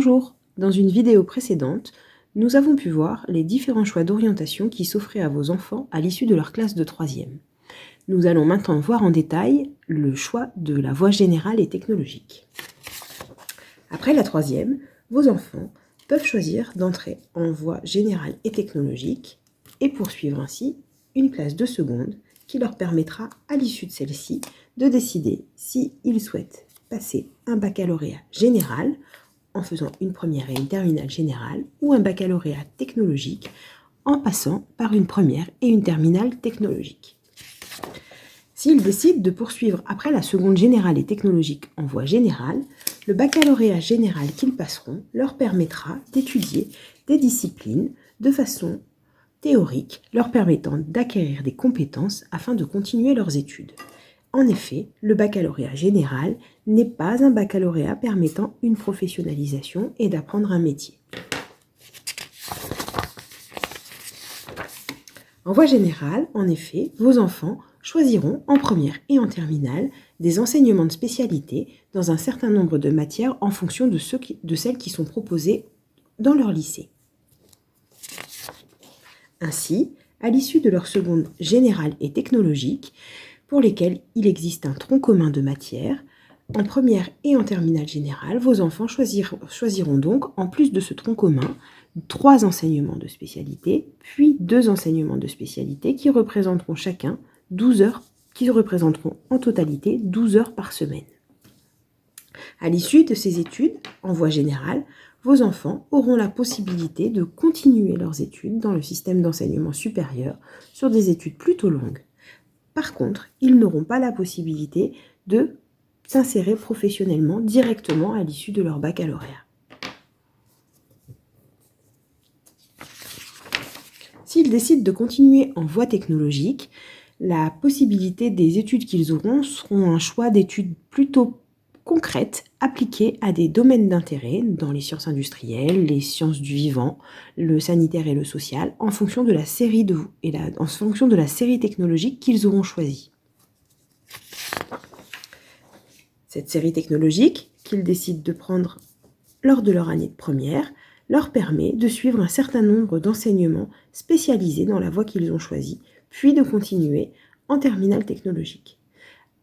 Bonjour, dans une vidéo précédente, nous avons pu voir les différents choix d'orientation qui s'offraient à vos enfants à l'issue de leur classe de 3e. Nous allons maintenant voir en détail le choix de la voie générale et technologique. Après la 3e, vos enfants peuvent choisir d'entrer en voie générale et technologique et poursuivre ainsi une classe de seconde qui leur permettra à l'issue de celle-ci de décider s'ils souhaitent passer un baccalauréat général en faisant une première et une terminale générale ou un baccalauréat technologique en passant par une première et une terminale technologique. S'ils décident de poursuivre après la seconde générale et technologique en voie générale, le baccalauréat général qu'ils passeront leur permettra d'étudier des disciplines de façon théorique, leur permettant d'acquérir des compétences afin de continuer leurs études. En effet, le baccalauréat général n'est pas un baccalauréat permettant une professionnalisation et d'apprendre un métier. En voie générale, en effet, vos enfants choisiront en première et en terminale des enseignements de spécialité dans un certain nombre de matières en fonction de celles qui sont proposées dans leur lycée. Ainsi, à l'issue de leur seconde générale et technologique, pour lesquelles il existe un tronc commun de matières, en première et en terminale générale, vos enfants choisiront donc, en plus de ce tronc commun, 3 enseignements de spécialité, puis 2 enseignements de spécialité qui représenteront chacun 12 heures, qui représenteront en totalité 12 heures par semaine. À l'issue de ces études, en voie générale, vos enfants auront la possibilité de continuer leurs études dans le système d'enseignement supérieur sur des études plutôt longues. Par contre, ils n'auront pas la possibilité de s'insérer professionnellement directement à l'issue de leur baccalauréat. S'ils décident de continuer en voie technologique, la possibilité des études qu'ils auront seront un choix d'études plutôt concrètes appliquées à des domaines d'intérêt dans les sciences industrielles, les sciences du vivant, le sanitaire et le social, en fonction de la série technologique qu'ils auront choisie. Cette série technologique qu'ils décident de prendre lors de leur année de première leur permet de suivre un certain nombre d'enseignements spécialisés dans la voie qu'ils ont choisie, puis de continuer en terminale technologique.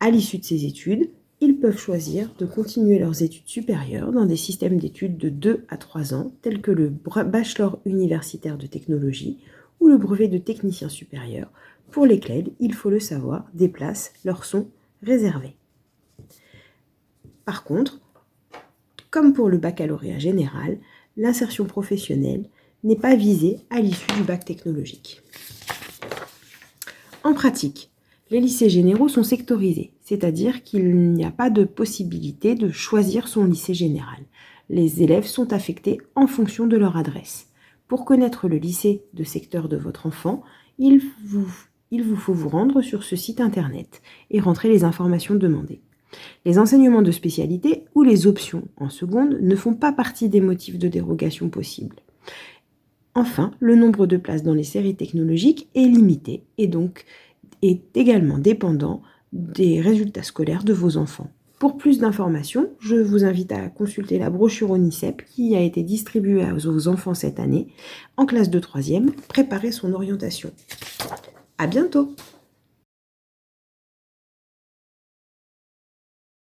À l'issue de ces études, ils peuvent choisir de continuer leurs études supérieures dans des systèmes d'études de 2 à 3 ans, tels que le bachelor universitaire de technologie ou le brevet de technicien supérieur, pour lesquels, il faut le savoir, des places leur sont réservées. Par contre, comme pour le baccalauréat général, l'insertion professionnelle n'est pas visée à l'issue du bac technologique. En pratique, les lycées généraux sont sectorisés, c'est-à-dire qu'il n'y a pas de possibilité de choisir son lycée général. Les élèves sont affectés en fonction de leur adresse. Pour connaître le lycée de secteur de votre enfant, il vous faut vous rendre sur ce site internet et rentrer les informations demandées. Les enseignements de spécialité ou les options en seconde ne font pas partie des motifs de dérogation possibles. Enfin, le nombre de places dans les séries technologiques est limité et donc est également dépendant des résultats scolaires de vos enfants. Pour plus d'informations, je vous invite à consulter la brochure ONICEP qui a été distribuée aux enfants cette année en classe de 3e, Préparer son orientation. À bientôt!